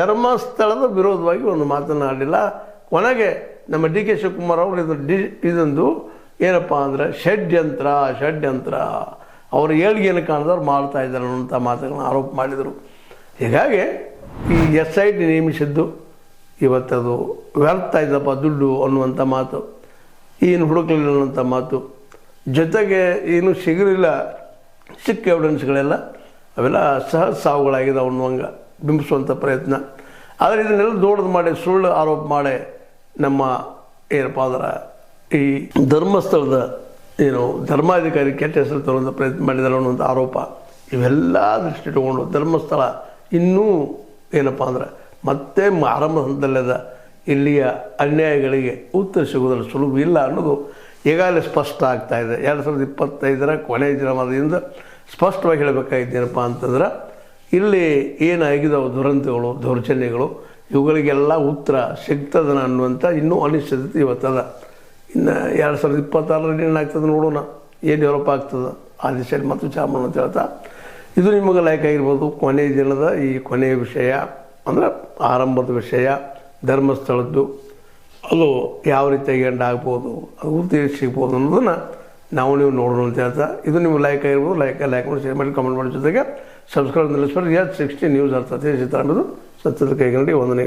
ಧರ್ಮಸ್ಥಳದ ವಿರೋಧವಾಗಿ ಒಂದು ಮಾತನಾಡಲಿಲ್ಲ. ಕೊನೆಗೆ ನಮ್ಮ ಡಿ ಕೆ ಶಿವಕುಮಾರ್ ಅವರು ಇದೊಂದು ಏನಪ್ಪ ಅಂದರೆ ಷಡ್ಯಂತ್ರ ಅವರು ಏಳಿಗೆಯನ್ನು ಕಾಣಿದವ್ರು ಮಾಡ್ತಾ ಇದ್ದಾರೆ ಅನ್ನೋಂಥ ಮಾತುಗಳನ್ನ ಆರೋಪ ಮಾಡಿದರು. ಹೀಗಾಗಿ ಈ SIT ನೇಮಿಸಿದ್ದು ಇವತ್ತದು ವ್ಯರ್ಥ ಇದ್ದಪ್ಪ ದುಡ್ಡು ಅನ್ನುವಂಥ ಮಾತು, ಏನು ಹುಡುಕಲಿಲ್ಲ ಅನ್ನೋಂಥ ಮಾತು, ಜೊತೆಗೆ ಏನು ಸಿಗಲಿಲ್ಲ ಸಿಕ್ಕ ಎವಿಡೆನ್ಸ್ಗಳೆಲ್ಲ ಅವೆಲ್ಲ ಸಹಜ ಸಾವುಗಳಾಗಿದ್ದಾವೆ ಅನ್ನುವಂಗ ಬಿಂಬಿಸುವಂಥ ಪ್ರಯತ್ನ. ಆದರೆ ಇದನ್ನೆಲ್ಲ ದೊಡ್ಡದು ಮಾಡಿ ಸುಳ್ಳು ಆರೋಪ ಮಾಡಿ ನಮ್ಮ ಏನಪ್ಪ ಅಂದ್ರೆ ಈ ಧರ್ಮಸ್ಥಳದ ಏನು ಧರ್ಮಾಧಿಕಾರಿ ಕೆಟ್ಟ ಹೆಸರು ತರುವಂಥ ಪ್ರಯತ್ನ ಮಾಡಿದ್ದಾರೆ ಅನ್ನುವಂಥ ಆರೋಪ, ಇವೆಲ್ಲ ದೃಷ್ಟಿ ಇಟ್ಟುಕೊಂಡು ಧರ್ಮಸ್ಥಳ ಇನ್ನೂ ಏನಪ್ಪ ಅಂದ್ರೆ ಮತ್ತೆ ಆರಂಭ ಹಂತದಲ್ಲದ ಇಲ್ಲಿಯ ಅನ್ಯಾಯಗಳಿಗೆ ಉತ್ತರ ಸಿಗೋದನ್ನು ಸುಲಭ ಇಲ್ಲ ಅನ್ನೋದು ಈಗಾಗಲೇ ಸ್ಪಷ್ಟ ಆಗ್ತಾಯಿದೆ. 2025 ಕೊನೆಯ ದಿನವಾದ್ದರಿಂದ ಸ್ಪಷ್ಟವಾಗಿ ಹೇಳಬೇಕಾಗಿದ್ದೇನಪ್ಪ ಅಂತಂದ್ರೆ ಇಲ್ಲಿ ಏನಾಗಿದ್ದಾವೆ ದುರಂತಗಳು ದೌರ್ಜನ್ಯಗಳು ಇವುಗಳಿಗೆಲ್ಲ ಉತ್ತರ ಸಿಗ್ತದನ ಅನ್ನುವಂಥ ಇನ್ನೂ ಅನಿಶ್ಚಿತತೆ ಇವತ್ತದ. ಇನ್ನು 2026 ಏನಾಗ್ತದೆ ನೋಡೋಣ, ಏನು ಡೆವಲಪ್ ಆಗ್ತದೆ ಆ ದಿಶೆಯಲ್ಲಿ ಮತ್ತು ಚಾಮಣ ಅಂತ ಹೇಳ್ತಾ ಇದು ನಿಮಗೆ ಲೈಕ್ ಆಗಿರ್ಬೋದು. ಕೊನೆಯ ದಿನದ ಈ ಕೊನೆಯ ವಿಷಯ ಅಂದರೆ ಆರಂಭದ ವಿಷಯ ಧರ್ಮಸ್ಥಳದ್ದು, ಅದು ಯಾವ ರೀತಿಯಾಗಿ ಎಂಡ್ ಆಗ್ಬೋದು, ಅದು ಉದ್ದೇಶ ಸಿಗ್ಬೋದು ಅನ್ನೋದನ್ನು ನೀವು ನೋಡೋಣ ಅಂತ ಹೇಳ್ತಾ ಇದು ನಿಮ್ಗೆ ಲೈಕ್ ಆಗಿರ್ಬೋದು. ಲೈಕ್ ಮಾಡಿ ಶೇರ್ ಮಾಡಿ ಕಮೆಂಟ್ ಮಾಡೋ ಜೊತೆಗೆ ಸಬ್ಸ್ಕ್ರೈಬ್ ನಿಲ್ಲಿಸ್ಬಾರ್ದು. 60 ನ್ಯೂಸ್ ಅರ್ಥ ಸಿದ್ದರಾಮಯ್ಯದು ಸತ್ಯದ ಕೈಗಂಡಿ ವಂದನೆಗಳು.